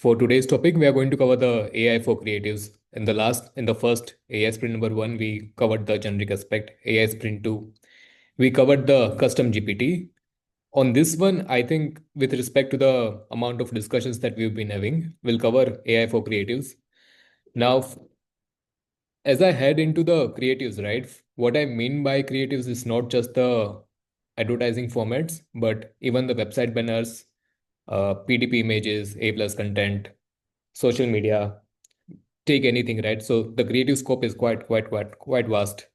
For today's topic, we are going to cover the AI for creatives. In the first AI sprint number one, we covered the generic aspect. AI sprint two, we covered the custom GPT. On this one, I think with respect to the amount of discussions that we've been having, we'll cover AI for creatives. Now, as I head into the creatives, right? What I mean by creatives is not just the advertising formats, but even the website banners, PDP images, A plus content, social media, take anything, right? So the creative scope is quite vast,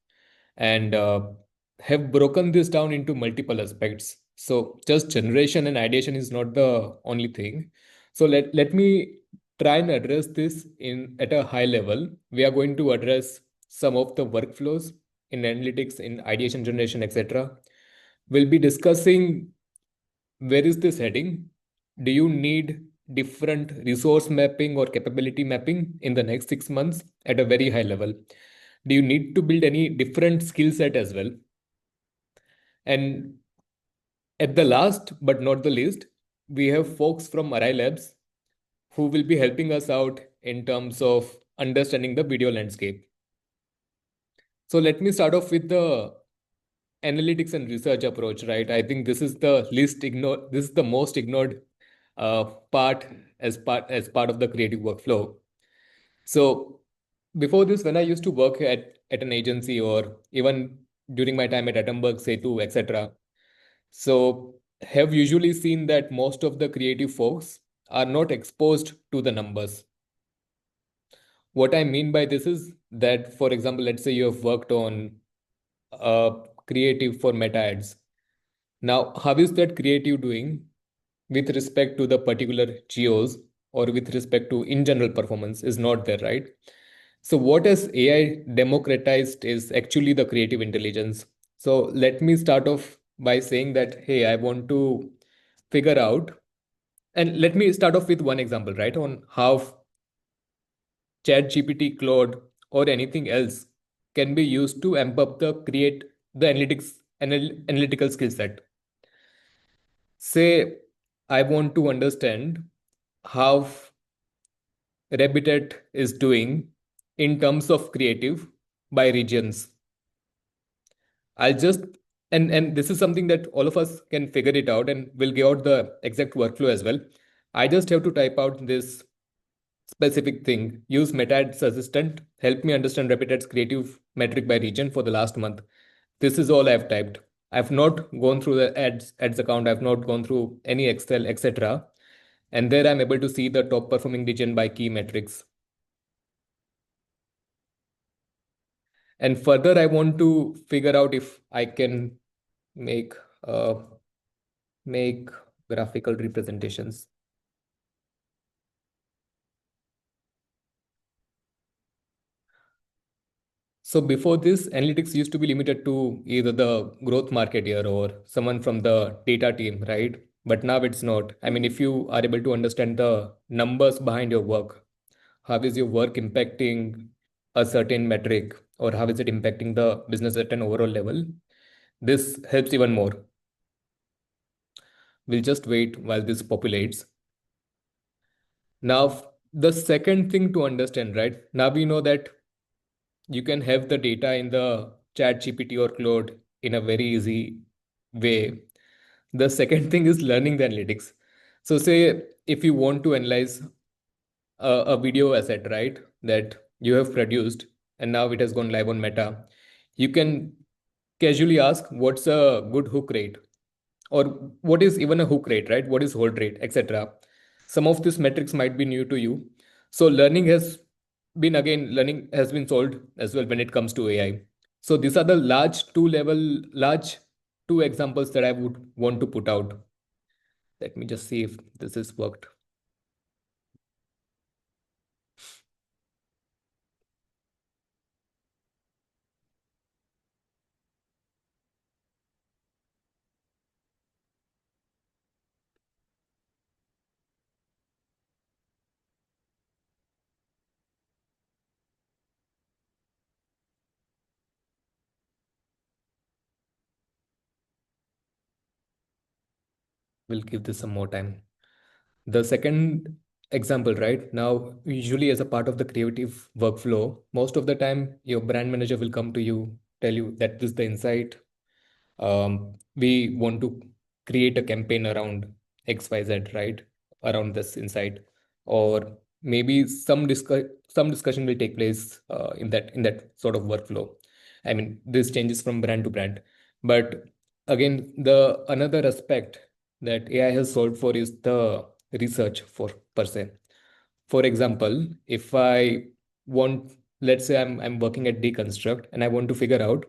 and have broken this down into multiple aspects. So just generation and ideation is not the only thing. So let me try and address this in at a high level. We are going to address some of the workflows in analytics, in ideation generation, etc. We'll be discussing where is this heading? Do you need different resource mapping or capability mapping in the next 6 months at a very high level? Do you need to build any different skill set as well? And at the last but not the least, we have folks from Arai Labs who will be helping us out in terms of understanding the video landscape. So let me start off with the analytics and research approach, right? I think this is the least ignored, this is the most ignored part as part of the creative workflow. So before this, when I used to work at an agency or even during my time at Atomberg, Setu, etc. So have usually seen that most of the creative folks are not exposed to the numbers. What I mean by this is that, for example, let's say you have worked on creative for meta ads. Now, how is that creative doing with respect to the particular geos or with respect to in general performance is not there, right? So what has AI democratized is actually the creative intelligence. So let me start off by saying that, hey, I want to figure out, and let me start off with one example, right, on how Chat GPT, Claude, or anything else can be used to amp up the analytical skill set. Say, I want to understand how Rebitet is doing in terms of creative by regions. I'll just and this is something that all of us can figure it out, and we'll give out the exact workflow as well. I just have to type out this specific thing. Use MetaAds assistant. Help me understand Rebitet's creative metric by region for the last month. This is all I've typed. I've not gone through the ads account. I've not gone through any Excel, etc. And there I'm able to see the top performing region by key metrics. And further, I want to figure out if I can make uh, make graphical representations. So before this, analytics used to be limited to either the growth marketeer or someone from the data team, right? But now it's not. I mean, if you are able to understand the numbers behind your work, how is your work impacting a certain metric, or how is it impacting the business at an overall level? This helps even more. We'll just wait while this populates. Now, the second thing to understand, right? Now we know that you can have the data in the chat GPT or Claude in a very easy way. The second thing is learning the analytics. So say if you want to analyze a video asset, right, that you have produced and now it has gone live on Meta, you can casually ask what's a good hook rate, or what is even a hook rate, right? What is hold rate, etc. Some of these metrics might be new to you. So learning has been solved as well when it comes to AI. So these are the large two examples that I would want to put out. Let me just see if this has worked. We'll give this some more time. The second example, right? Now, usually as a part of the creative workflow, most of the time your brand manager will come to you, tell you that this is the insight. We want to create a campaign around XYZ, right? Around this insight. Or maybe some discussion will take place in that sort of workflow. I mean, this changes from brand to brand. But again, the another aspect that AI has solved for is the research for per se. For example, if I want, let's say I'm working at Deconstruct and I want to figure out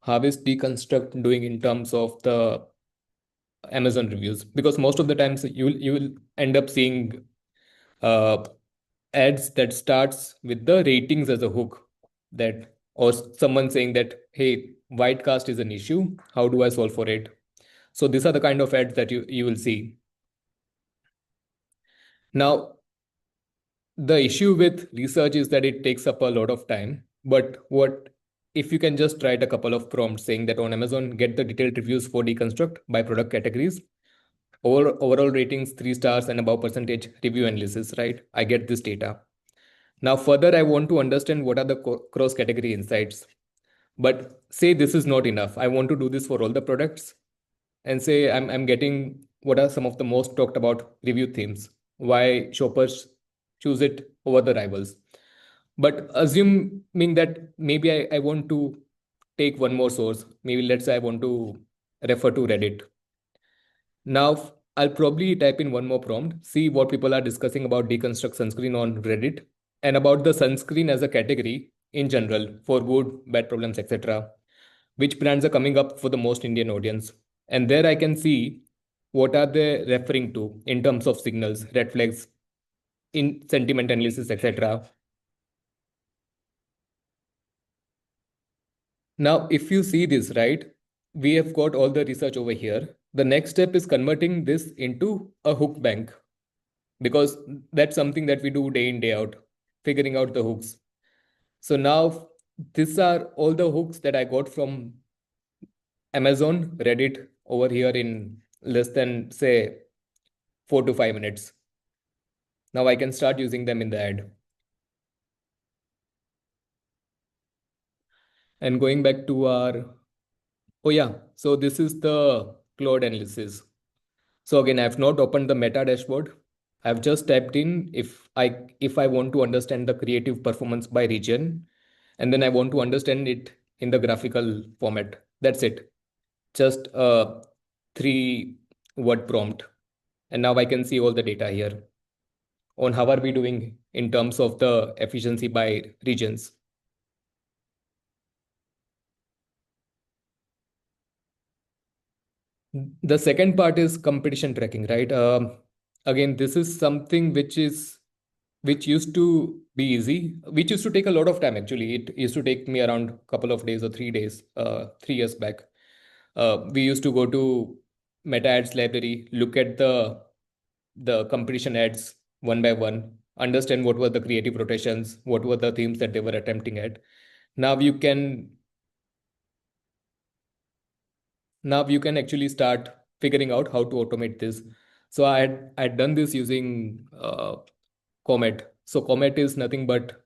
how is Deconstruct doing in terms of the Amazon reviews, because most of the times you will end up seeing uh, ads that starts with the ratings as a hook, that or someone saying that, hey, white cast is an issue, how do I solve for it? So these are the kind of ads that you will see. Now, the issue with research is that it takes up a lot of time. But what if you can just write a couple of prompts saying that on Amazon, get the detailed reviews for Deconstruct by product categories, overall ratings 3 stars and above percentage review analysis, right? I get this data. Now, further, I want to understand what are the cross category insights. But say this is not enough. I want to do this for all the products, and say I'm getting what are some of the most talked about review themes, why shoppers choose it over the rivals. But assuming that maybe I want to take one more source, maybe let's say I want to refer to Reddit. Now I'll probably type in one more prompt, see what people are discussing about deconstruct sunscreen on Reddit and about the sunscreen as a category in general for good, bad problems, etc. Which brands are coming up for the most Indian audience. And there I can see what are they referring to in terms of signals, red flags, in sentiment analysis, etc. Now, if you see this, right, we have got all the research over here. The next step is converting this into a hook bank, because that's something that we do day in, day out, figuring out the hooks. So now these are all the hooks that I got from Amazon, Reddit over here in less than, say, 4 to 5 minutes. Now I can start using them in the ad. And going back to our, oh yeah, so this is the cloud analysis. So again, I've not opened the meta dashboard. I've just typed in if I want to understand the creative performance by region, and then I want to understand it in the graphical format. That's it. Just a 3 word prompt. And now I can see all the data here on how are we doing in terms of the efficiency by regions. The second part is competition tracking, right? Again, this is something which used to be easy, which used to take a lot of time actually. It used to take me around a couple of days or 3 days, 3 years back. We used to go to Meta Ads library, look at the competition ads one by one, understand what were the creative rotations, what were the themes that they were attempting at. Now you can now you can actually start figuring out how to automate this. So I had done this using Comet. So Comet is nothing but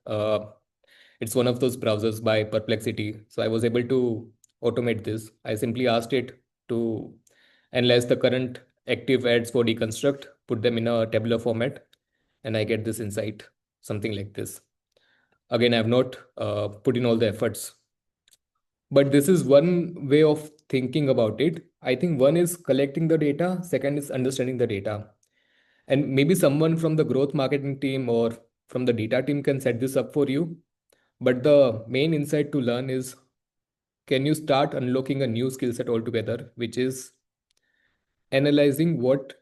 it's one of those browsers by Perplexity. So I was able to automate this. I simply asked it to analyze the current active ads for Deconstruct, put them in a tabular format, and I get this insight, something like this. Again, I have not put in all the efforts, but this is one way of thinking about it. I think one is collecting the data, second is understanding the data. And maybe someone from the growth marketing team or from the data team can set this up for you. But the main insight to learn is, can you start unlocking a new skill set altogether, which is analyzing what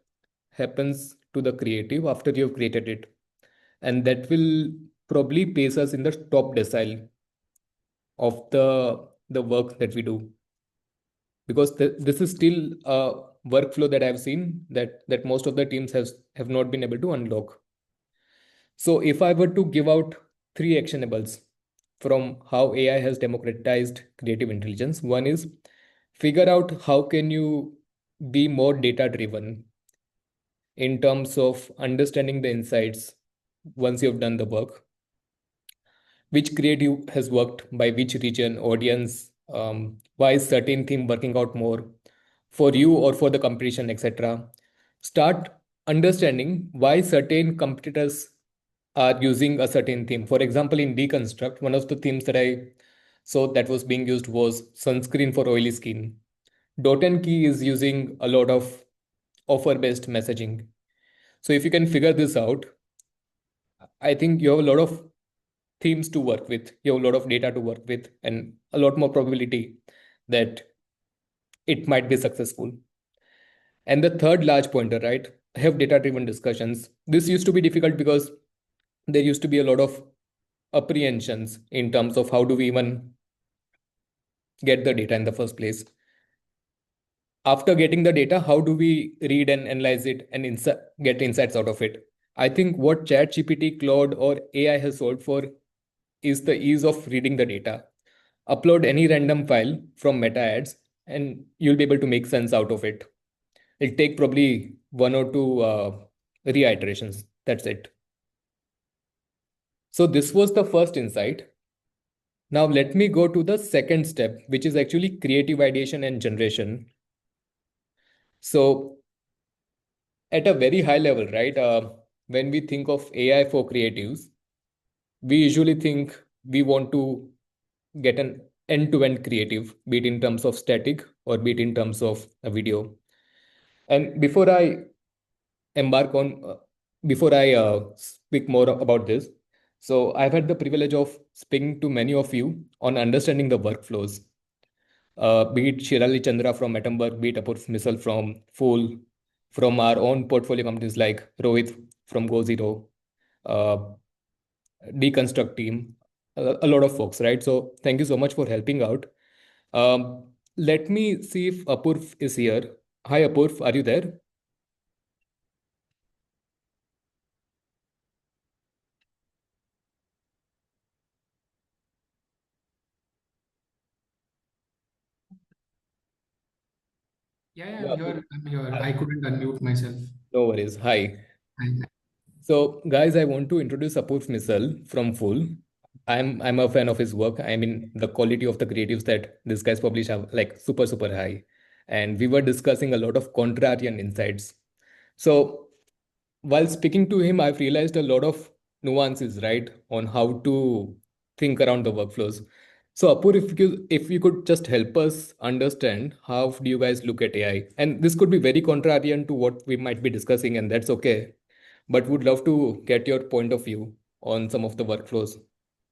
happens to the creative after you've created it. And that will probably place us in the top decile of the work that we do, because this is still a workflow that I've seen that most of the teams have not been able to unlock. So if I were to give out 3 actionables from how AI has democratized creative intelligence, one is figure out how can you be more data driven in terms of understanding the insights once you've done the work, which creative has worked by which region, audience, why is certain theme working out more for you or for the competition, etc. Start understanding why certain competitors are using a certain theme. For example, in Deconstruct, one of the themes that I saw that was being used was sunscreen for oily skin. Dot and Key is using a lot of offer-based messaging. So if you can figure this out, I think you have a lot of themes to work with, you have a lot of data to work with, and a lot more probability that it might be successful. And the third large pointer, right? Have data-driven discussions. This used to be difficult because there used to be a lot of apprehensions in terms of how do we even get the data in the first place. After getting the data, how do we read and analyze it and get insights out of it? I think what ChatGPT, Claude, or AI has solved for is the ease of reading the data. Upload any random file from meta ads and you'll be able to make sense out of it. It'll take probably one or two reiterations. That's it. So this was the first insight. Now let me go to the second step, which is actually creative ideation and generation. So at a very high level, right? When we think of AI for creatives, we usually think we want to get an end-to-end creative, be it in terms of static or be it in terms of a video. And embark on, before I speak more about this, so I've had the privilege of speaking to many of you on understanding the workflows. Be it Shirali Chandra from Atomberg, be it Apurv Misal from Fool, from our own portfolio companies like Rohit from GoZero, uh, Deconstruct team, a lot of folks, right? So thank you so much for helping out. Let me see if Apurv is here. Hi, Apurv, are you there? Yeah, Yeah, I'm here. I'm here. hi. I couldn't unmute myself. No worries. Hi. I, So, guys, I want to introduce Apurv Misal from Full. I'm a fan of his work. I mean, the quality of the creatives that this guy's publish are like super high, and we were discussing a lot of contrarian insights. So, while speaking to him, I've realized a lot of nuances, right, on how to think around the workflows. So, Apur, if you could just help us understand how do you guys look at AI, and this could be very contrarian to what we might be discussing, and that's okay. But would love to get your point of view on some of the workflows.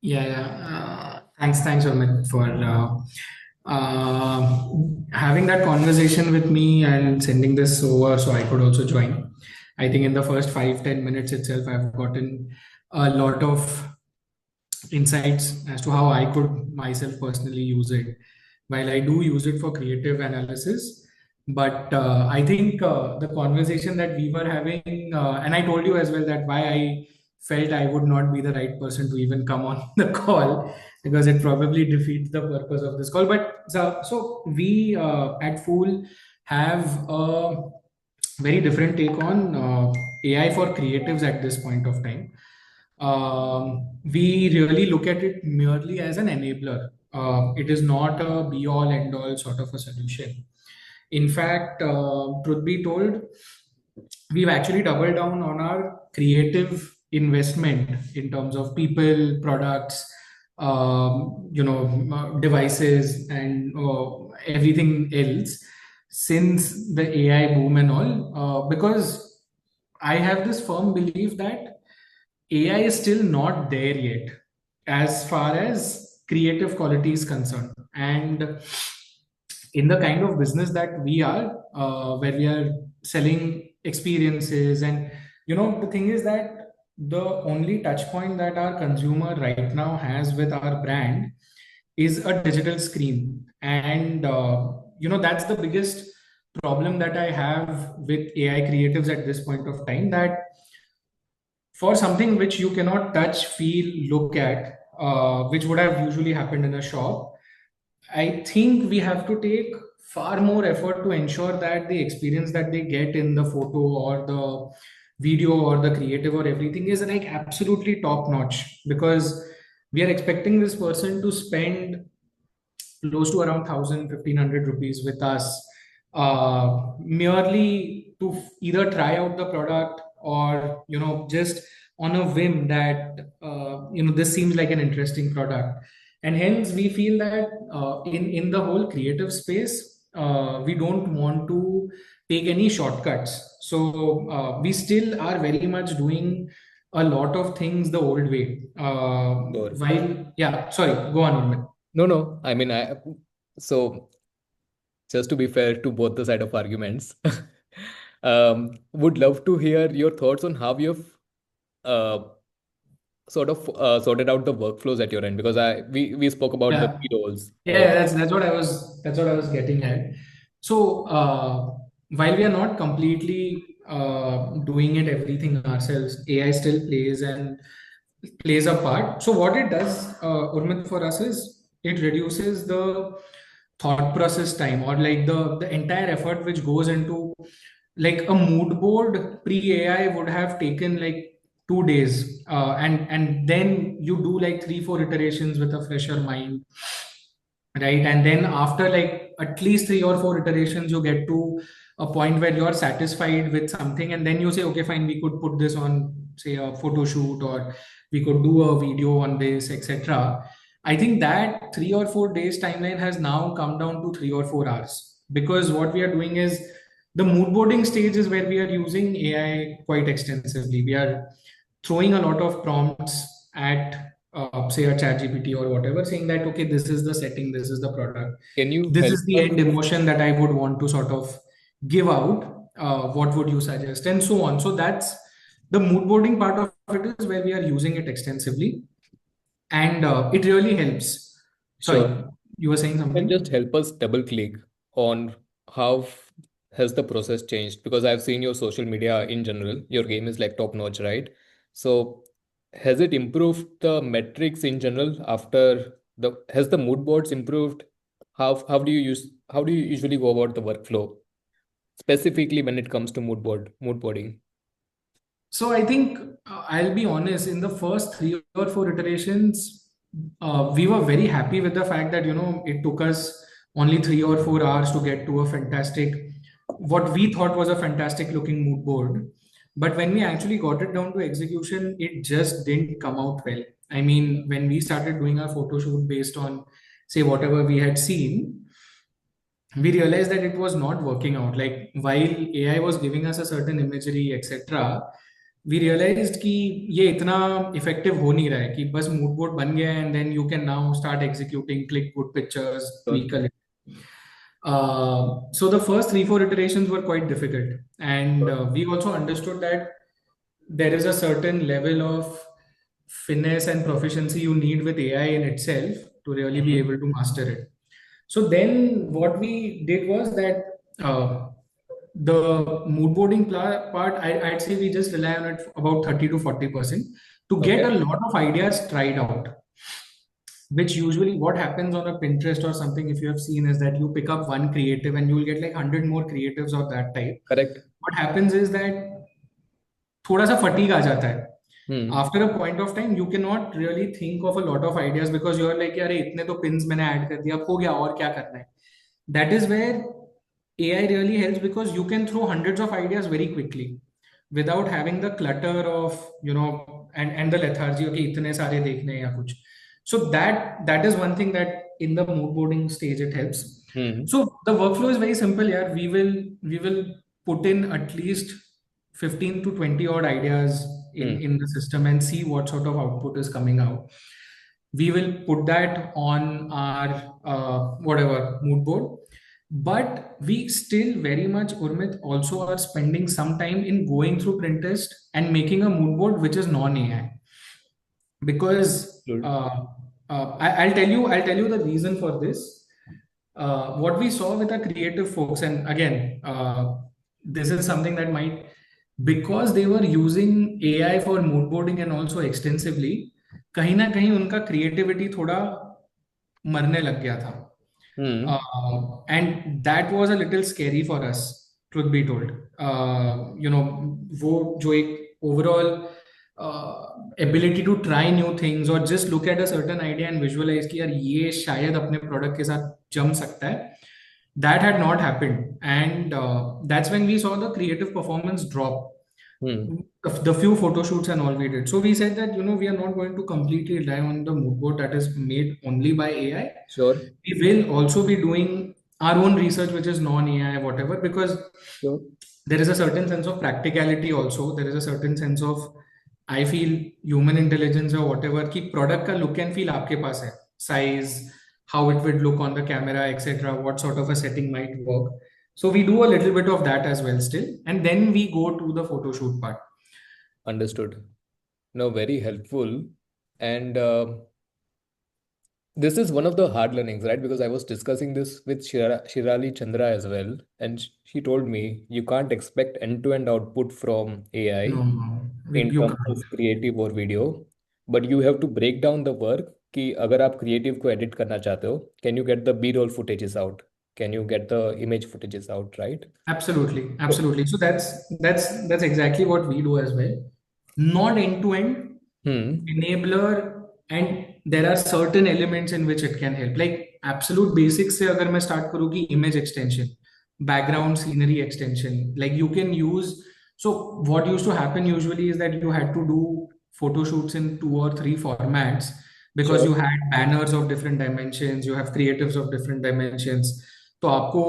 yeah. Thanks, Amit, for having that conversation with me and sending this over so I could also join. I think in the first 5-10 minutes itself, I've gotten a lot of insights as to how I could myself personally use it. While I do use it for creative analysis, but I think the conversation that we were having, and I told you as well that why I felt I would not be the right person to even come on the call because it probably defeats the purpose of this call. But so we at Fool have a very different take on AI for creatives at this point of time. We really look at it merely as an enabler. It is not a be all end all sort of a solution. In fact, truth be told, we've actually doubled down on our creative investment in terms of people, products, devices, and everything else since the AI boom and all. Because I have this firm belief that AI is still not there yet as far as creative quality is concerned. And in the kind of business that we are, where we are selling experiences, and the thing is that the only touch point that our consumer right now has with our brand is a digital screen. And, that's the biggest problem that I have with AI creatives at this point of time, that for something which you cannot touch, feel, look at, which would have usually happened in a shop, I think we have to take far more effort to ensure that the experience that they get in the photo or the video or the creative or everything is like absolutely top notch, because we are expecting this person to spend close to around 1,000 1,500 rupees with us, merely to either try out the product or just on a whim that this seems like an interesting product. And hence we feel that in the whole creative space, we don't want to take any shortcuts. So we still are very much doing a lot of things the old way. Sure. While yeah, sorry, go on, Urmil. No, no. I mean, so just to be fair to both the side of arguments, would love to hear your thoughts on how you've uh, sort of sorted out the workflows at your end, because we spoke about the Yeah. key roles of. Yeah, that's what I was getting at. So while we are not completely doing it everything ourselves, AI still plays a part. So what it does, Urmit, for us is it reduces the thought process time, or like the entire effort which goes into like a mood board pre AI would have taken like 2 days, and then you do like 3 4 iterations with a fresher mind, right? And then after like at least 3 or 4 iterations, you get to a point where you're satisfied with something, and then you say, okay, fine, we could put this on, say, a photo shoot, or we could do a video on this, etc. I think that 3 or 4 days timeline has now come down to 3 or 4 hours, because what we are doing is the mood boarding stage is where we are using AI quite extensively. We are throwing a lot of prompts at say a chat GPT or whatever, saying that okay, this is the setting, this is the product, Can you this help is the us? end emotion that I would want to sort of give out, what would you suggest, and so on. So that's the mood boarding part of it, is where we are using it extensively, and it really helps. Sorry, Sure. you were saying Can something. just help us double click on how has the process changed? Because I've seen your social media in general. Your game is like top notch, right? So has it improved the metrics in general after the has the mood boards improved? How do you usually go about the workflow specifically when it comes to mood boarding? So I think I'll be honest. In the first 3 or 4 iterations, we were very happy with the fact that it took us only 3 or 4 hours to get to a fantastic, what we thought was a fantastic looking mood board. But when we actually got it down to execution, it just didn't come out well. I mean, when we started doing our photo shoot based on, say, whatever we had seen, we realized that it was not working out. Like while AI was giving us a certain imagery, etc., we realized कि ये इतना effective हो नहीं रहा है, कि बस mood board बन गया है and then you can now start executing, click good pictures, Sure. tweak a little. So the first 3 4 iterations were quite difficult, and Sure. we also understood that there is a certain level of finesse and proficiency you need with AI in itself to really be Mhm. able to master it. So then what we did was that the mood boarding part, I'd say we just rely on it for about 30 to 40% to get Okay. a lot of ideas tried out. Which usually what happens on a Pinterest or something, if you have seen, is that you pick up one creative and you'll get like 100 more creatives of that type. Correct. What happens is that थोड़ा सा fatigue आ जाता है. Hmm. After a point of time, you cannot really think of a lot of ideas, because you're like, अरे इतने तो pins मैंने add कर दिया, अब हो गया और क्या करना है. That is where AI really helps, because you can throw hundreds of ideas very quickly without having the clutter of and the lethargy. Okay, इतने सारे देखने हैं या कुछ. So that is one thing that in the mood boarding stage it helps. Hmm. So the workflow is very simple. Yeah, we will put in at least 15 to 20 odd ideas Hmm. in the system and see what sort of output is coming out. We will put that on our whatever mood board, but we still very much, Urmit, also are spending some time in going through Pinterest and making a mood board which is non-AI, because Good. I'll tell you the reason for this. What we saw with our creative folks, and again, this is something that might, because they were using AI for mood boarding and also extensively, कहीं ना कहीं उनका creativity थोड़ा मरने लग गया था. And that was a little scary for us, truth be told. वो जो एक overall ability to try new things और just look at a certain idea and visualize कि यार ये शायद अपने product के साथ जम सकता है, that had not happened. And that's when we saw the creative performance drop. The few photo shoots and all we did. So we said that, we are not going to completely rely on the mood board that is made only by AI. Sure. We will also be doing our own research, which is non-AI, whatever, because Sure. there is a certain sense of practicality also. There is a certain sense of, I feel, human intelligence or whatever, कि product का look and feel आपके पास है. Size, how it would look on the camera, etc. What sort of a setting might work. So we do a little bit of that as well still. And then we go to the photo shoot part. Understood. No, very helpful. And this is one of the hard learnings, right? Because I was discussing this with Shirali Chandra as well. And she told me you can't expect end-to-end output from AI No, no, in you terms can't. of creative or video. But you have to break down the work कि अगर आप creative को edit करना चाहते हो, can you get the B-roll footages out? Can you get the image footages out, right? Absolutely, So, absolutely. So that's exactly what we do as well. Not end to end, enabler, and there are certain elements in which it can help. Like absolute basics से अगर मैं start करूँ कि image extension, background scenery extension, like you can use. So what used to happen usually is that you had to do photo shoots in 2 or 3 formats because sure, you had banners of different dimensions, you have creatives of different dimensions. तो आपको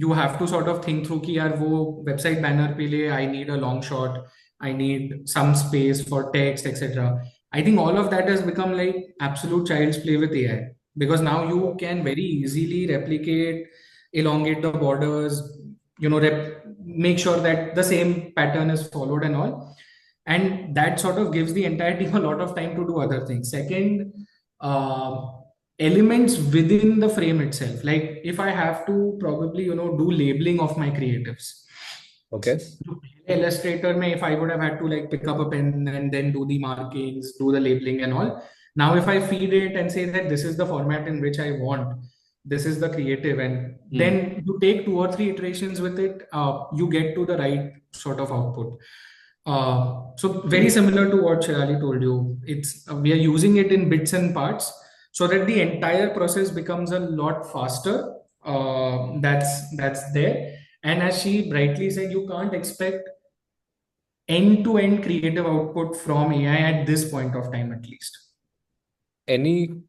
you have to sort of think through कि यार वो website banner पे लिए I need a long shot, I need some space for text, etc. I think all of that has become like absolute child's play with AI because now you can very easily replicate, elongate the borders, make sure that the same pattern is followed and all. And that sort of gives the entire team a lot of time to do other things. Second, uh, elements within the frame itself. Like if I have to probably, do labeling of my creatives. okay, Illustrator, mein, if I would have had to like pick up a pen and then do the markings, do the labeling and all. Now, if I feed it and say that this is the format in which I want, this is the creative, and then you take 2 or 3 iterations with it, you get to the right sort of output. So very similar to what Shirali told you, it's we are using it in bits and parts so that the entire process becomes a lot faster. That's there. And as she brightly said, you can't expect end-to-end creative output from AI at this point of time, at least. any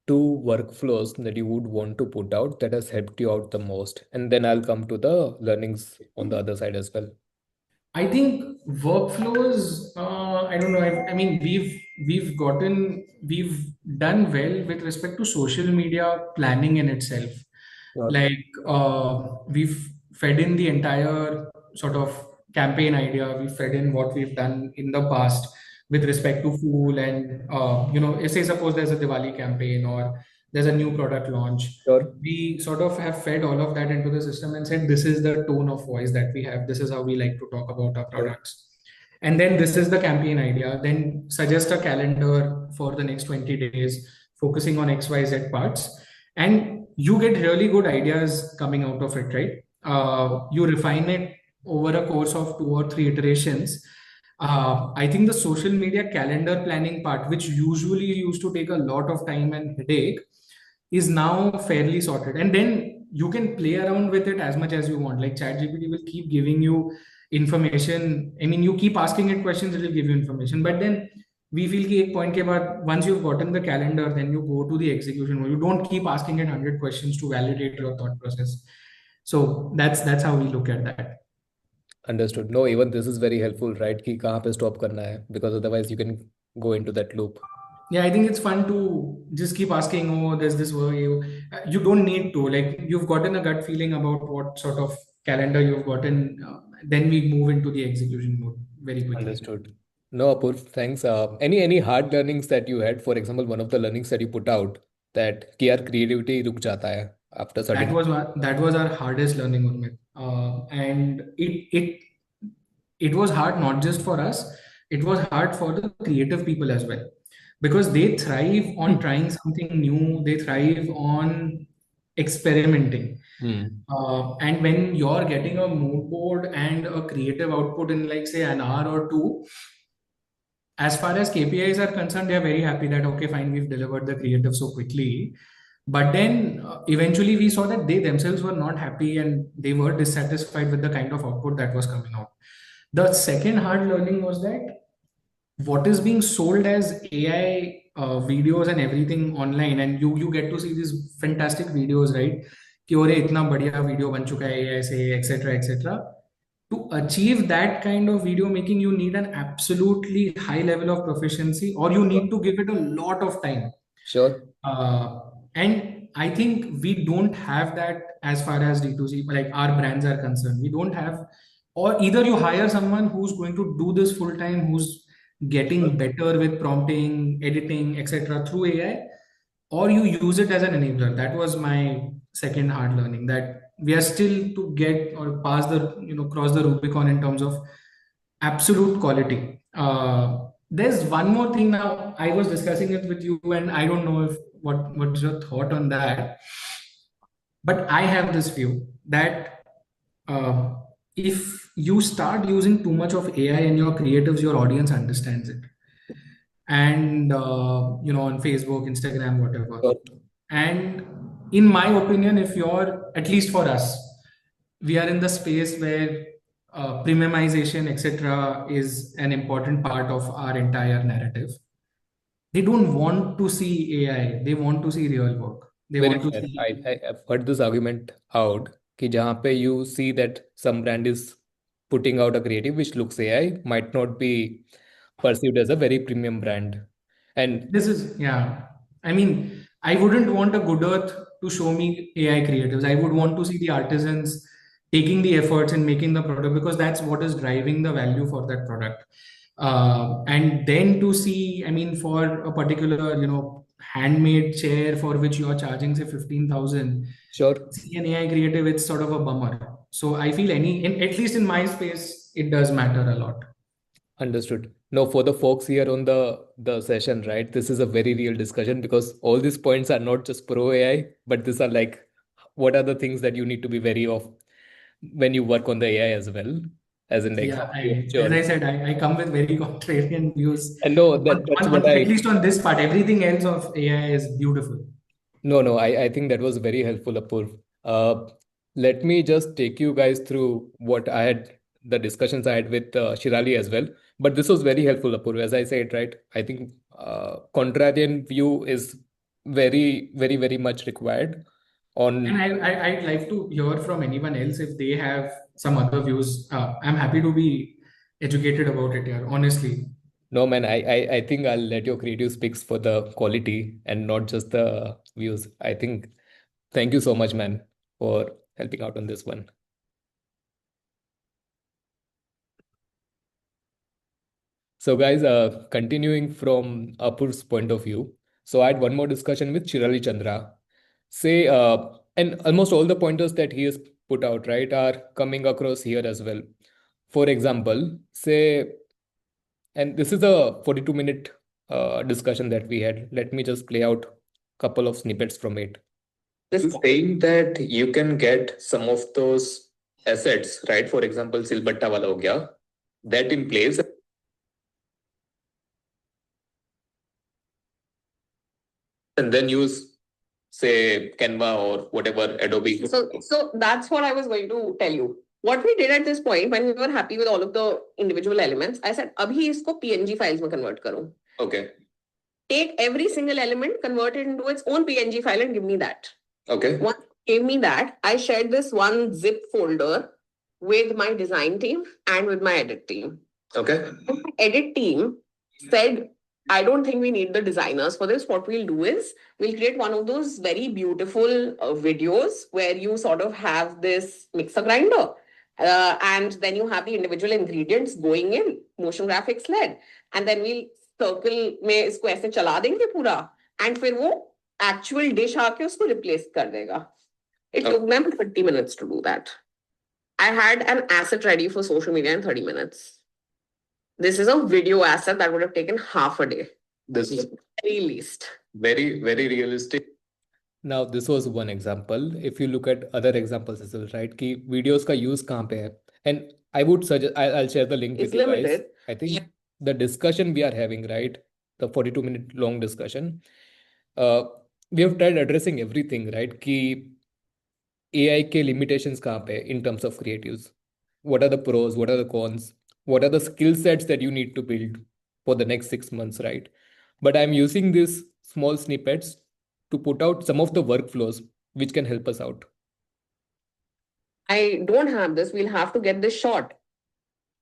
two workflows that you would want to put out that has helped you out the most? And then I'll come to the learnings on the other side as well. I think workflows. I don't know. I mean, we've done well with respect to social media planning in itself. Sure. Like we've fed in the entire sort of campaign idea. We fed in what we've done in the past with respect to Fool and say suppose there's a Diwali campaign or there's a new product launch. Sure. We sort of have fed all of that into the system and said this is the tone of voice that we have, this is how we like to talk about our Sure. products, and then this is the campaign idea, then suggest a calendar for the next 20 days focusing on XYZ parts, and you get really good ideas coming out of it, right? You refine it over a course of 2 or 3 iterations. I think the social media calendar planning part, which usually used to take a lot of time and headache, is now fairly sorted. And then you can play around with it as much as you want. Like ChatGPT will keep giving you information. I mean, you keep asking it questions, it will give you information. But then we feel कि एक point के बाद, once you've gotten the calendar, then you go to the execution. You don't keep asking it 100 questions to validate your thought process. So that's how we look at that. Understood. No, even this is very helpful, right? कि कहाँ पे stop करना है, because otherwise you can go into that loop. Yeah, I think it's fun to just keep asking, oh, there's this way. You don't need to. Like, you've gotten a gut feeling about what sort of calendar you've gotten. Then we move into the execution mode very quickly. Understood. No, Apurv, thanks. Any hard learnings that you had? For example, one of the learnings that you put out that कि यार creativity रुक जाता है after That certain. that was our hardest learning, Urmit. And it was hard not just for us, it was hard for the creative people as well because they thrive on trying something new, they thrive on experimenting. Hmm. And when you're getting a mood board and a creative output in like say an hour or two, as far as KPIs are concerned, they are very happy that okay, fine, we've delivered the creative so quickly. But then eventually we saw that they themselves were not happy and they were dissatisfied with the kind of output that was coming out. The second hard learning was that what is being sold as AI videos and everything online, and you get to see these fantastic videos, right? कि अरे इतना बढ़िया video बन चुका है ऐसे etc etc. To achieve that kind of video making, you need an absolutely high level of proficiency, or you need to give it a lot of time. Sure. And I think we don't have that as far as D2C, like our brands are concerned. We don't have, or either you hire someone who's going to do this full time, who's getting better with prompting, editing, etc. through AI, or you use it as an enabler. That was my second hard learning, that we are still to get or pass the, cross the Rubicon in terms of absolute quality. There's one more thing now. I was discussing it with you, and I don't know if what's your thought on that. But I have this view that uh, if you start using too much of AI in your creatives, your audience understands it, and on Facebook, Instagram, whatever. Sure. And in my opinion, if you're, at least for us, we are in the space where premiumization, etc., is an important part of our entire narrative. They don't want to see AI; they want to see real work. They Very want to fair. see. I've heard this argument out कि जहाँ पे you see that some brand is putting out a creative which looks AI might not be perceived as a very premium brand. And This is, yeah. I mean, I wouldn't want a good earth to show me AI creatives. I would want to see the artisans taking the efforts and making the product, because that's what is driving the value for that product. And then to see, I mean, for a particular, handmade chair for which you are charging, say, 15,000, sure, see an AI creative, it's sort of a bummer. So I feel at least in my space, it does matter a lot. understood. No, for the folks here on the session, right? This is a very real discussion because all these points are not just pro AI, but these are like what are the things that you need to be wary of when you work on the AI as well, as in like how Yeah, you as ensure. I said, I come with very contrarian views. And no, that's what At least on this part, everything else of AI is beautiful. no, I think that was very helpful, Apurv. Let me just take you guys through the discussions I had with Shirali as well. But this was very helpful, Apurv. As I said, right, I think contrarian view is very, very, very much required And on. I'd like to hear from anyone else if they have some other views. I'm happy to be educated about it here, honestly. No, man, I think I'll let your creative speaks for the quality and not just the views. I think thank you so much, man, for helping out on this one. So, guys, continuing from Apur's point of view, so I had one more discussion with Chirali Chandra. Say, and almost all the pointers that he has put out, right, are coming across here as well. For example, say, and this is a 42-minute discussion that we had. Let me just play out a couple of snippets from it. This is saying that you can get some of those assets, right? For example, Silbatta wala ho gaya, that in place. And then use say Canva or whatever Adobe. So that's what I was going to tell you. What we did at this point, when we were happy with all of the individual elements, I said, "Abhi isko PNG files mein convert karo." Okay. Take every single element, convert it into its own PNG file, and give me that. Okay. Once you gave me that, I shared this one zip folder with my design team and with my edit team. Okay. And my edit team said, I don't think we need the designers for this. What we'll do is we'll create one of those very beautiful videos where you sort of have this mixer grinder. And then you have the individual ingredients going in, motion graphics led. And then we'll circle में इसको ऐसे चला देंगे पूरा. And फिर वो actual dish आके उसको replace कर देगा. It took them 30 minutes to do that. I had an asset ready for social media in 30 minutes. This is a video asset that would have taken half a day. This is very least. Very, very realistic. Now this was one example. If you look at other examples as well, right? कि videos का use कहाँ पे है? And I would suggest I'll share the link Is with you guys. limited. I think the discussion we are having, right? The 42-minute long discussion. Uh, we have tried addressing everything, right? कि AI के limitations कहाँ पे in terms of creatives? What are the pros? What are the cons? What are the skill sets that you need to build for the next 6 months, right? But I'm using these small snippets to put out some of the workflows which can help us out. I don't have this. We'll have to get this shot.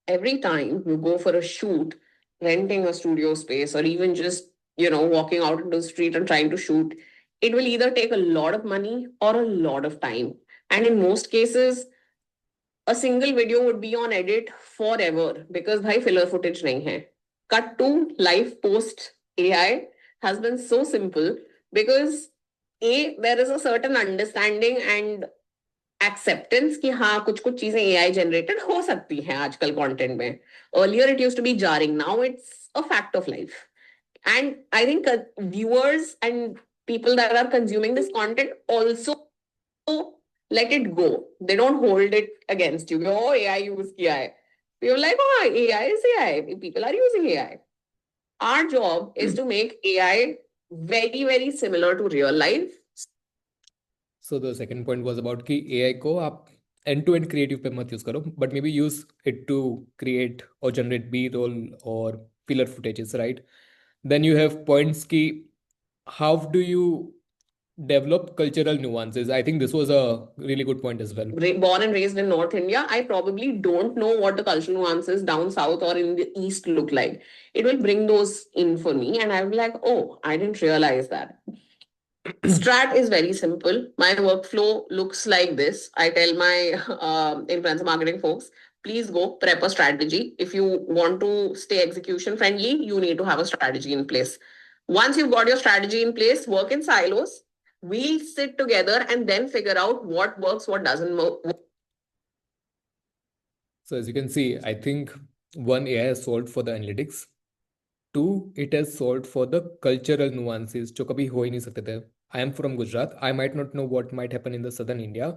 Every time you go for a shoot, renting a studio space, or even just, walking out into the street and trying to shoot, it will either take a lot of money or a lot of time. And in most cases, a single video would be on edit forever because bhai filler footage nahi hai. Cut to live post AI has been so simple because there is a certain understanding and acceptance कि हाँ कुछ कुछ चीजें AI generated हो सकती हैं आजकल content में earlier it used to be jarring now it's a fact of life and I think viewers and people that are consuming this content also let it go. They don't hold it against you. Oh, AI use किया है. You're like, oh, AI is AI. People are using AI. Our job is to make AI very, very similar to real life. So the second point was about कि AI को आप end-to-end creative पे मत use करो, but maybe use it to create or generate B-roll or filler footages, right? Then you have points कि how do you develop cultural nuances? I think this was a really good point as well. Born and raised in North India, I probably don't know what the cultural nuances down south or in the east look like. It will bring those in for me, and I'll be like, oh, I didn't realize that. Strat is very simple. My workflow looks like this. I tell my influencer marketing folks, please go prep a strategy. If you want to stay execution friendly, you need to have a strategy in place. Once you've got your strategy in place, work in silos. We'll sit together and then figure out what works, what doesn't work. So as you can see, I think one, AI has solved for the analytics. Two, it has solved for the cultural nuances जो कभी हो ही नहीं सकते थे. I am from Gujarat. I might not know what might happen in the southern India,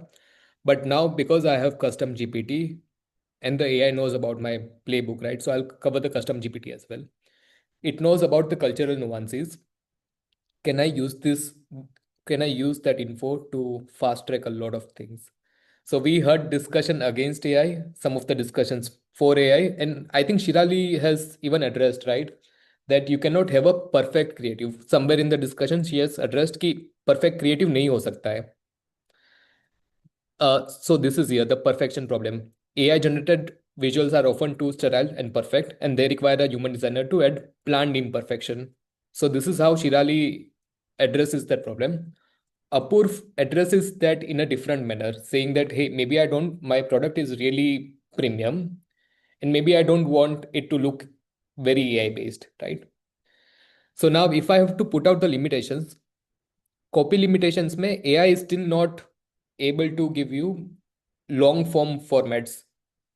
but now because I have custom GPT and the AI knows about my playbook, right? So I'll cover the custom GPT as well. It knows about the cultural nuances. Can I use this? Can I use that info to fast track a lot of things? So we heard discussion against AI, some of the discussions for AI, and I think Shirali has even addressed, right, that you cannot have a perfect creative. Somewhere in the discussion, she has addressed कि perfect creative नहीं हो सकता है. So this is here the perfection problem. AI generated visuals are often too sterile and perfect, and they require a human designer to add planned imperfection. So this is how Shirali addresses that problem. Apurv addresses that in a different manner, saying that, hey, maybe my product is really premium, and maybe I don't want it to look very AI based, right? So now if I have to put out the limitations, copy limitations में AI is still not able to give you long form formats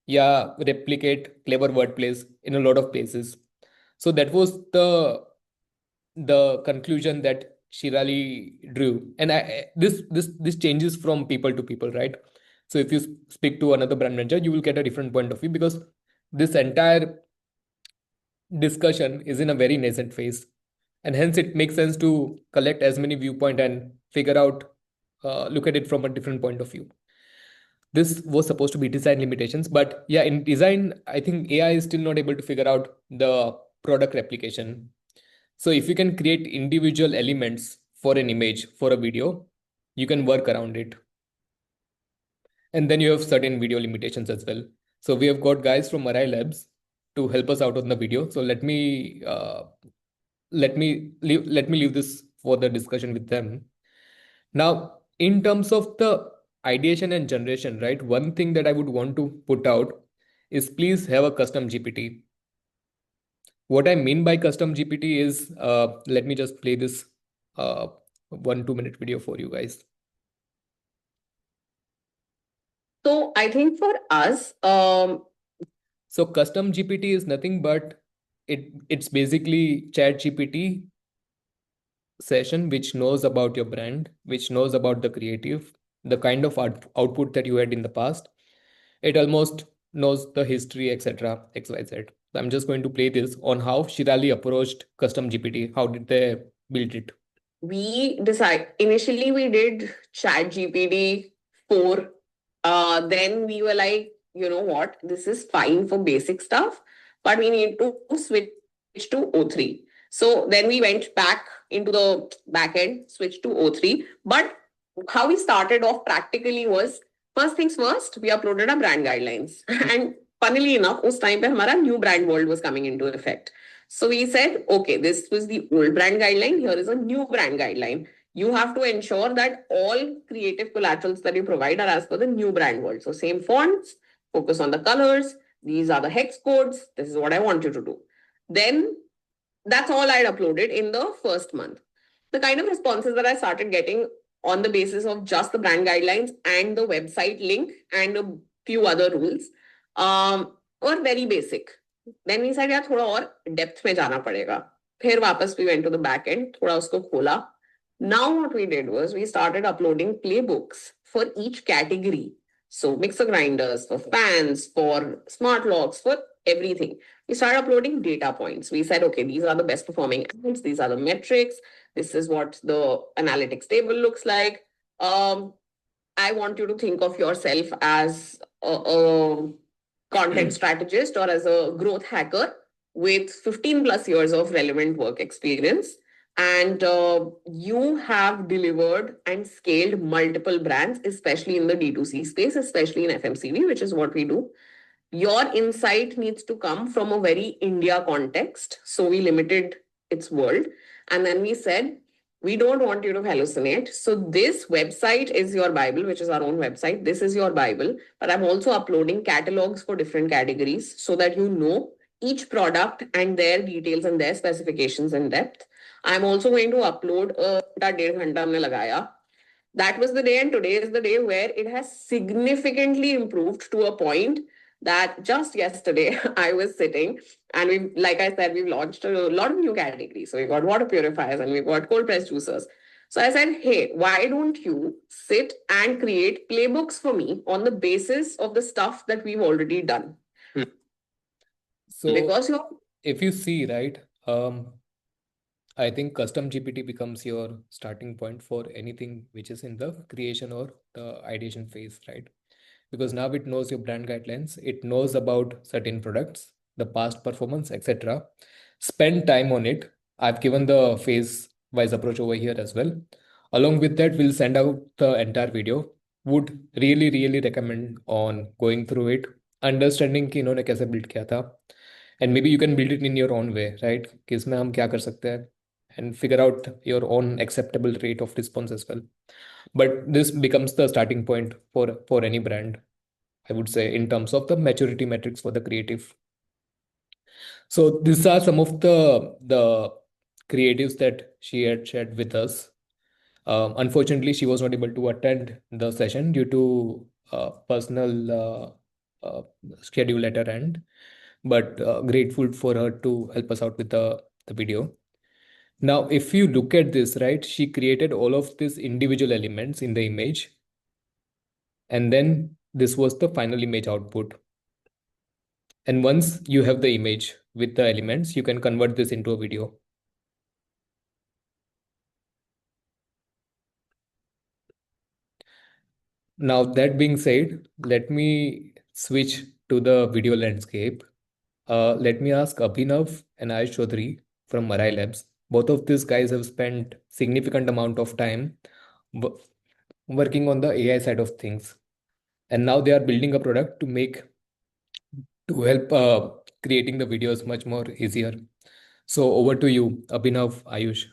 yeah replicate clever wordplays in a lot of places. So that was the conclusion that Shirali drew, and this changes from people to people, right? So if you speak to another brand manager, you will get a different point of view because this entire discussion is in a very nascent phase, and hence it makes sense to collect as many viewpoint and figure out look at it from a different point of view. This was supposed to be design limitations, but yeah, in design I think AI is still not able to figure out the product replication. So if you can create individual elements for an image for a video, you can work around it. And then you have certain video limitations as well. So we have got guys from Arai Labs to help us out on the video. So let me leave this for the discussion with them. Now, in terms of the ideation and generation, right? One thing that I would want to put out is please have a custom GPT. What I mean by custom GPT is, let me just play this 1-2 minute video for you guys. So I think for us, So custom GPT is nothing but it's basically Chat GPT session which knows about your brand, which knows about the creative, the kind of output that you had in the past. It almost knows the history, etc. XYZ. I'm just going to play this on how Shirali approached custom GPT. How did they build it? We decide initially we did chat gpd 4. Then we were like, you know what, this is fine for basic stuff, but we need to switch to o3. So then we went back into the backend, switched to o3. But how we started off practically was, first things first, we uploaded our brand guidelines. And funnily enough, us time pe hamara new brand world was coming into effect. So we said, okay, this was the old brand guideline. Here is a new brand guideline. You have to ensure that all creative collaterals that you provide are as per the new brand world. So same fonts, focus on the colors. These are the hex codes. This is what I want you to do. Then that's all I'd uploaded in the first month. The kind of responses that I started getting on the basis of just the brand guidelines and the website link and a few other rules were very basic. Then we said, यार थोड़ा और depth में जाना पड़ेगा. फिर वापस we went to the back end, थोड़ा उसको खोला. Now what we did was we started uploading playbooks for each category. So mixer grinders, for fans, for smart locks, for everything. We started uploading data points. We said, okay, these are the best performing ads, these are the metrics, this is what the analytics table looks like. I want you to think of yourself as a content strategist or as a growth hacker with 15 plus years of relevant work experience. And you have delivered and scaled multiple brands, especially in the D2C space, especially in FMCG, which is what we do. Your insight needs to come from a very India context. So we limited its world. And then we said, we don't want you to hallucinate. So this website is your Bible, which is our own website. This is your Bible. But I'm also uploading catalogs for different categories so that you know each product and their details and their specifications in depth. I'm also going to upload a डेढ़ घंटा हमने लगाया. That was the day, and today is the day where it has significantly improved to a point that just yesterday I was sitting and we, like I said, we've launched a lot of new categories. So we've got water purifiers and we've got cold press juicers. So I said, hey, why don't you sit and create playbooks for me on the basis of the stuff that we've already done? So Because you're if you see, right, I think custom GPT becomes your starting point for anything which is in the creation or the ideation phase, right? Because now it knows your brand guidelines, it knows about certain products, the past performance, etc. Spend time on it. I've given the phase wise approach over here as well. Along with that, we'll send out the entire video. Would really recommend on going through it, understanding कि इन्होंने कैसे build किया था, and maybe you can build it in your own way, right? कि इसमें हम क्या कर सकते हैं, and figure out your own acceptable rate of response as well. But this becomes the starting point for any brand, I would say, in terms of the maturity metrics for the creative. So these are some of the creatives that she had shared with us. Unfortunately, she was not able to attend the session due to personal schedule at her end, but grateful for her to help us out with the video. Now, if you look at this, right, she created all of these individual elements in the image, and then this was the final image output. And once you have the image with the elements, you can convert this into a video. Now, that being said, let me switch to the video landscape. Let me ask Abhinav and Ayush Chaudhary from Marai Labs. Both of these guys have spent significant amount of time working on the AI side of things, and now they are building a product to help creating the videos much more easier. So over to you, Abhinav, Ayush.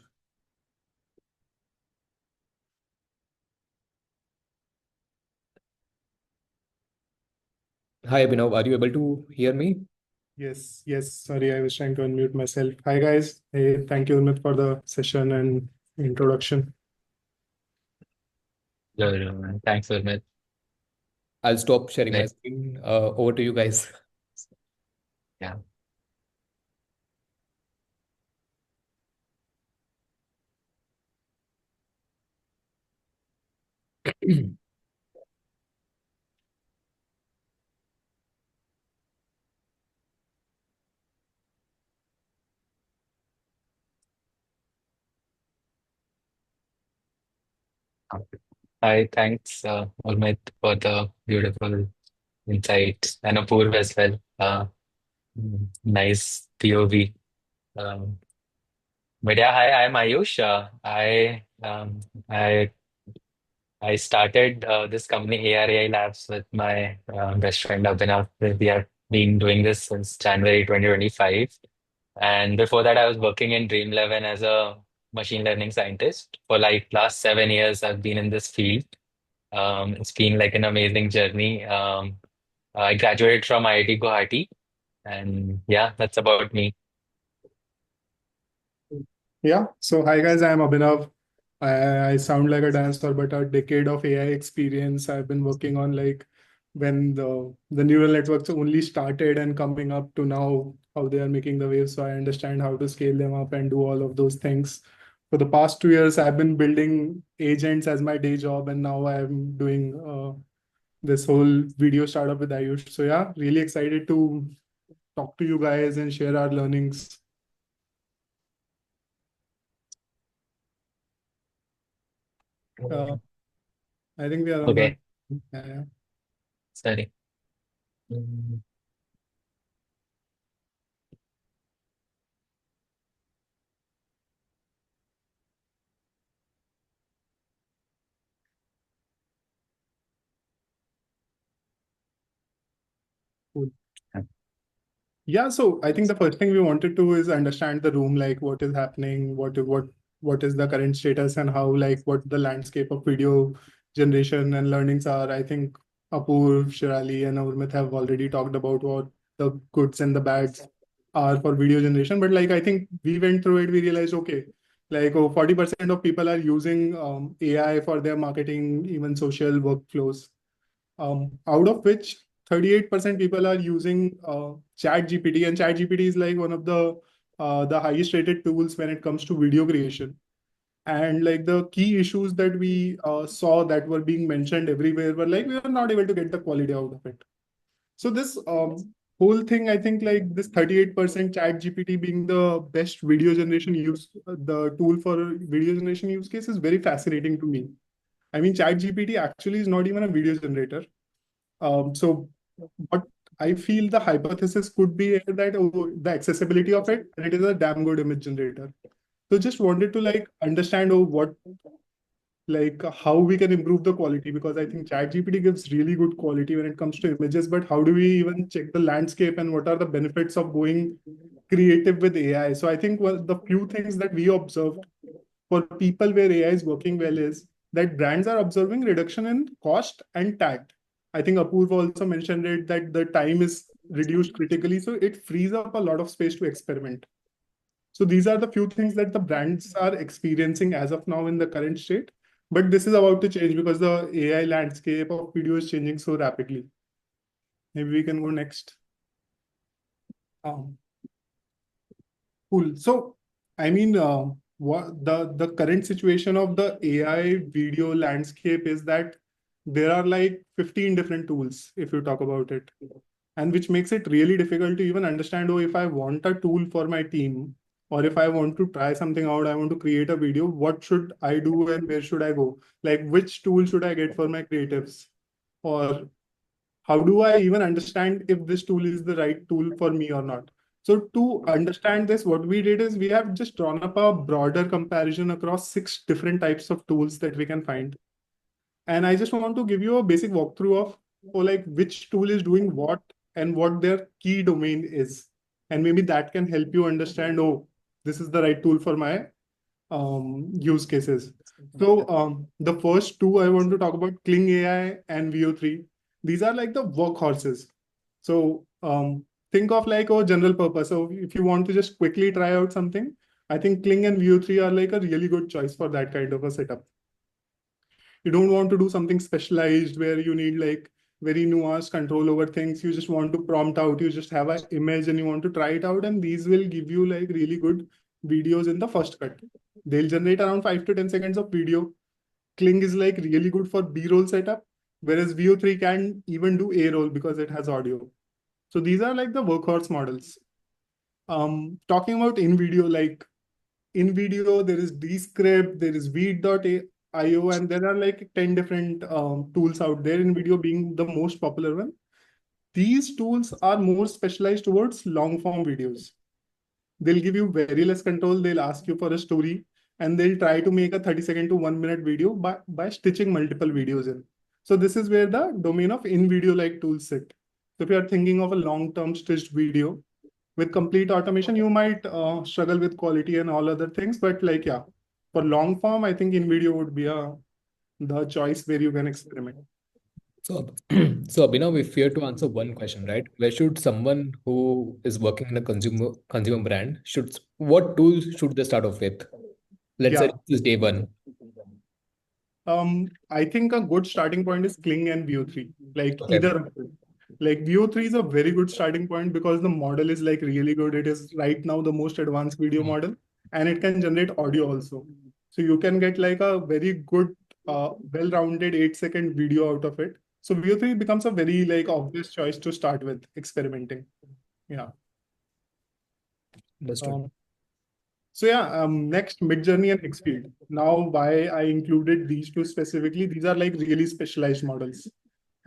Hi, Abhinav. Are you able to hear me? Yes. Sorry, I was trying to unmute myself. Hi, guys. Hey, thank you, Umit, for the session and introduction. Thanks, Urmit. I'll stop sharing my Let- screen. Over to you guys. Yeah. Yes. Hi, thanks, Urmit, for the beautiful insight, and Apurv as well. Nice POV. Um, but yeah, hi, I'm Ayush. I started this company ARAI Labs with my best friend Abhinav. We have been doing this since January 2025. And before that, I was working in Dream11 as a machine learning scientist. For like last 7 years, I've been in this field. It's been like an amazing journey. I graduated from IIT Guwahati, and yeah, that's about me. Yeah. So hi guys, I'm Abhinav. I sound like a dinosaur, but a decade of AI experience. I've been working on like when the neural networks only started and coming up to now, how they are making the waves. So I understand how to scale them up and do all of those things. For the past 2 years, I've been building agents as my day job, and now I'm doing this whole video startup with Ayush. So yeah, really excited to talk to you guys and share our learnings. Uh, I think we are on the. Okay, Yeah. sorry. Mm, Cool. Yeah, so I think the first thing we wanted to is understand the room, like what is happening, what is the current status, and how like what the landscape of video generation and learnings are. I think Apoorv, Shirali, and Urmit have already talked about what the goods and the bads are for video generation. But like I think we went through it, we realized okay, like 40% of people are using AI for their marketing, even social workflows. Out of which 38% people are using chat gpt, and chat gpt is like one of the highest rated tools when it comes to video creation. And like the key issues that we saw that were being mentioned everywhere were like we are not able to get the quality out of it. So this whole thing, I think like this 38% chat gpt being the best video generation use, the tool for video generation use case, is very fascinating to me. I mean, chat gpt actually is not even a video generator. So what I feel the hypothesis could be that the accessibility of it, and it is a damn good image generator. So just wanted to like understand what like how we can improve the quality, because I think ChatGPT gives really good quality when it comes to images, but how do we even check the landscape and what are the benefits of going creative with AI? So I think the few things that we observed for people where AI is working well is that brands are observing reduction in cost and TAT. I think Apoorv also mentioned it that the time is reduced critically, so it frees up a lot of space to experiment. So these are the few things that the brands are experiencing as of now in the current state. But this is about to change because the AI landscape of video is changing so rapidly. Maybe we can go next. Um, Cool. So, I mean, what the current situation of the AI video landscape is that there are like 15 different tools if you talk about it, and which makes it really difficult to even understand, oh, if I want a tool for my team, or if I want to try something out, I want to create a video, what should I do and where should I go? Like, which tool should I get for my creatives? Or how do I even understand if this tool is the right tool for me or not? So to understand this, what we did is we have just drawn up a broader comparison across 6 different types of tools that we can find. And I just want to give you a basic walkthrough of like which tool is doing what and what their key domain is. And maybe that can help you understand, oh, this is the right tool for my use cases. So the first two I want to talk about, Kling AI and VO3. These are like the workhorses. So think of like a general purpose. So if you want to just quickly try out something, I think Kling and VO3 are like a really good choice for that kind of a setup. You don't want to do something specialized where you need like very nuanced control over things. You just want to prompt out, you just have an image and you want to try it out, and these will give you like really good videos in the first cut. They'll generate around 5 to 10 seconds of video. Kling is like really good for B-roll setup, whereas Veo 3 can even do A-roll because it has audio. So these are like the workhorse models. Talking about in-video, like in video, there is Descript, there is Veed.io, and there are like 10 different tools out there, in video being the most popular one. These tools are more specialized towards long form videos. They'll give you very less control. They'll ask you for a story and they'll try to make a 30-second to 1 minute video by stitching multiple videos in. So this is where the domain of in-video like tools sit. So if you are thinking of a long-term stitched video with complete automation, you might struggle with quality and all other things. But like, yeah, for long form, I think in-video would be the choice where you can experiment. So, so Abhinav, if you have to answer one question, right? Where should someone who is working in a consumer brand what tools should they start off with? Let's say Yeah. this is day one. I think a good starting point is Kling and Veo 3. Like Okay. either of them. Like Veo 3 is a very good starting point because the model is like really good. It is right now the most advanced video model, and it can generate audio also. So you can get like a very good, well-rounded 8-second video out of it. So Veo 3 becomes a very like obvious choice to start with experimenting. Yeah. Understood. So yeah, next Midjourney and Xfield. Now, why I included these two specifically, these are like really specialized models.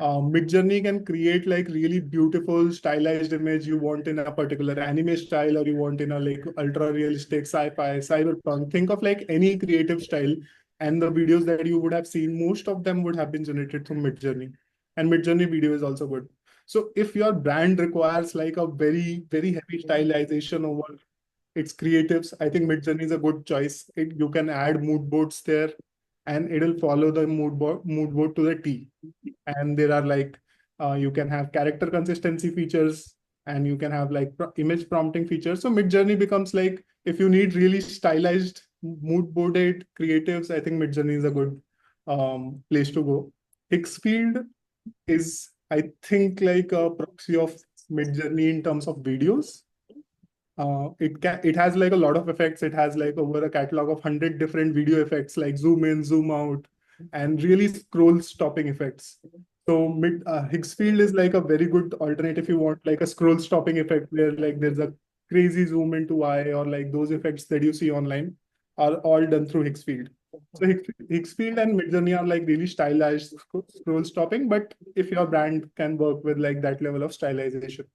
Midjourney can create like really beautiful stylized image you want in a particular anime style, or you want in a like ultra realistic sci-fi, cyberpunk. Think of like any creative style, and the videos that you would have seen, most of them would have been generated from Midjourney. And Midjourney video is also good. So if your brand requires like a very, very heavy stylization over its creatives, I think Midjourney is a good choice. You can add mood boards there, and it'll follow the mood board to the T. And there are like you can have character consistency features, and you can have like image prompting features. So Midjourney becomes like, if you need really stylized mood boarded creatives, I think Midjourney is a good place to go. Xfield is, I think, like a proxy of Midjourney in terms of videos. It has like a lot of effects. It has like over a catalog of 100 different video effects, like zoom in, zoom out, and really scroll stopping effects. So Higgsfield is like a very good alternative if you want like a scroll stopping effect where like there's a crazy zoom into eye, or like those effects that you see online are all done through Higgsfield. So Higgsfield and Midjourney are like really stylized scroll stopping, but if your brand can work with like that level of stylization.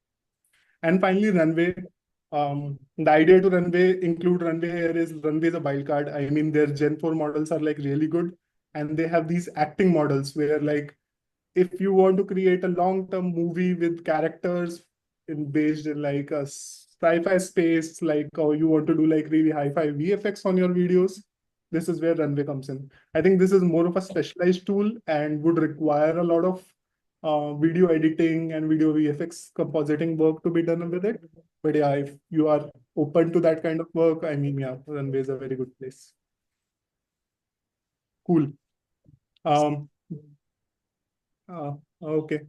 And finally, Runway. The idea to include Runway here is Runway is a wildcard. I mean, their Gen 4 models are like really good, and they have these acting models where like if you want to create a long-term movie with characters based in like a sci-fi space, like, or you want to do like really hi-fi VFX on your videos, this is where Runway comes in. I think this is more of a specialized tool and would require a lot of video editing and video VFX compositing work to be done with it. But yeah, if you are open to that kind of work, I mean, yeah, Runway is a very good place. Cool. Okay.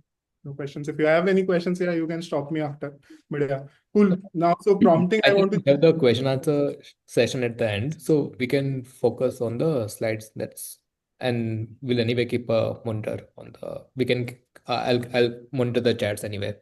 No questions. If you have any questions here, you can stop me after. But yeah, cool. Now, so prompting, I want think to we have the question answer session at the end, so we can focus on the slides. And we'll anyway keep a monitor on the. We can. I'll monitor the chats anyway.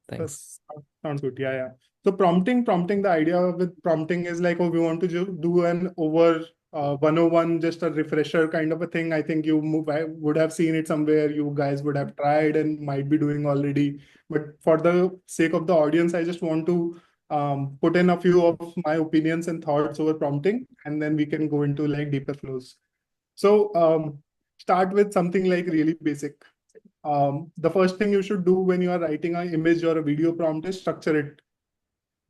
Thanks. Sounds good. Yeah, yeah. So prompting, the idea with prompting is like, oh, we want to do an over 101, just a refresher kind of a thing. I think I would have seen it somewhere. You guys would have tried and might be doing already. But for the sake of the audience, I just want to put in a few of my opinions and thoughts over prompting, and then we can go into like deeper flows. So start with something like really basic. The first thing you should do when you are writing an image or a video prompt is structure it.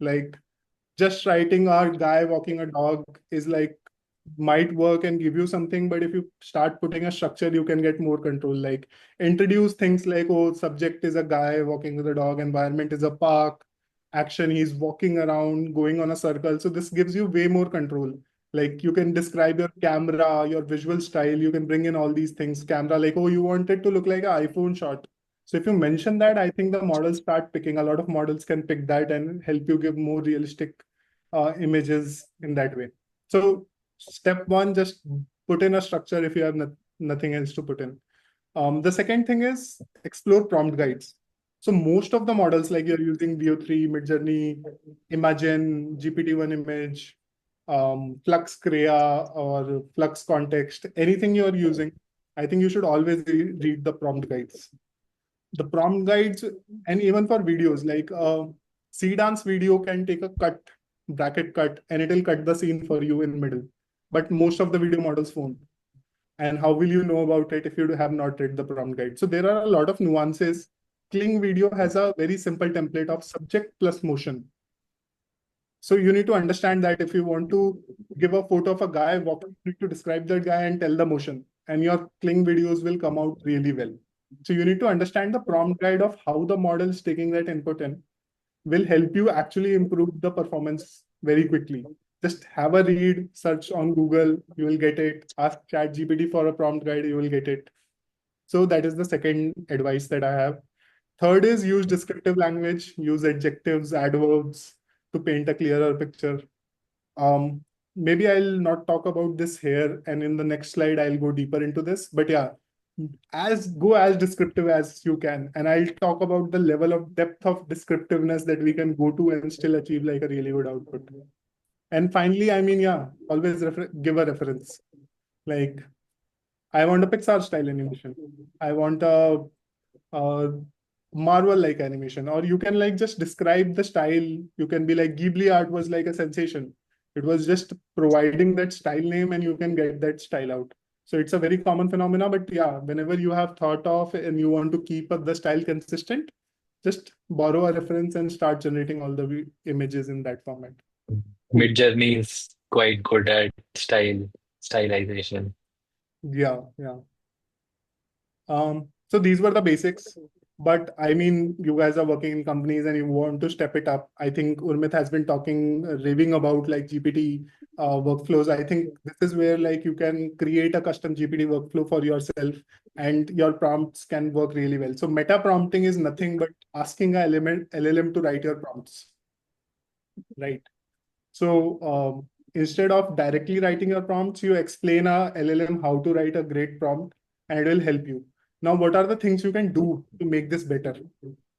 Like just writing a guy walking a dog is like might work and give you something, but if you start putting a structure, you can get more control. Like introduce things like, oh, subject is a guy walking with a dog, environment is a park, action he's walking around, going on a circle. So this gives you way more control. Like you can describe your camera, your visual style, you can bring in all these things. Camera, like, oh, you want it to look like an iPhone shot. So if you mention that, I think the models start picking. A lot of models can pick that and help you give more realistic images in that way. So step one, just put in a structure if you have nothing else to put in. The second thing is explore prompt guides. So most of the models, like you're using VO3, Midjourney, Imagen, GPT-1 image, Flux Crea or Flux Context, anything you're using, I think you should always read the prompt guides. The prompt guides, and even for videos, like C dance video can take a cut, bracket cut, and it'll cut the scene for you in middle. But most of the video models won't. And how will you know about it if you have not read the prompt guide? So there are a lot of nuances. Kling video has a very simple template of subject plus motion. So you need to understand that if you want to give a photo of a guy walking, you need to describe that guy and tell the motion, and your Kling videos will come out really well. So you need to understand the prompt guide of how the model is taking that input in will help you actually improve the performance very quickly. Just have a read, search on Google, you will get it. Ask ChatGPT for a prompt guide, you will get it. So that is the second advice that I have. Third is use descriptive language, use adjectives, adverbs to paint a clearer picture. Maybe I'll not talk about this here, and in the next slide, I'll go deeper into this. But yeah, go as descriptive as you can. And I'll talk about the level of depth of descriptiveness that we can go to and still achieve like a really good output. And finally, I mean, yeah, always give a reference. Like, I want a Pixar style animation. I want a Marvel like animation, or you can like just describe the style. You can be like Ghibli art was like a sensation. It was just providing that style name and you can get that style out. So it's a very common phenomena, but yeah, whenever you have thought of and you want to keep the style consistent, just borrow a reference and start generating all the images in that format. Midjourney is quite good at stylization. Yeah, yeah. So these were the basics, but I mean, you guys are working in companies and you want to step it up. I think Urmit has been raving about like GPT workflows. I think this is where like you can create a custom GPT workflow for yourself and your prompts can work really well. So meta prompting is nothing but asking a LLM to write your prompts, right? So instead of directly writing your prompts, you explain a LLM how to write a great prompt and it will help you. Now, what are the things you can do to make this better?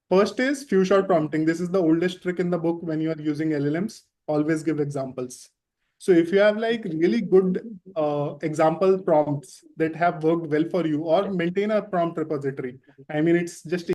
First is few shot prompting. This is the oldest trick in the book when you are using LLMs. Always give examples. So if you have like really good example prompts that have worked well for you, or maintain a prompt repository. I mean, it's just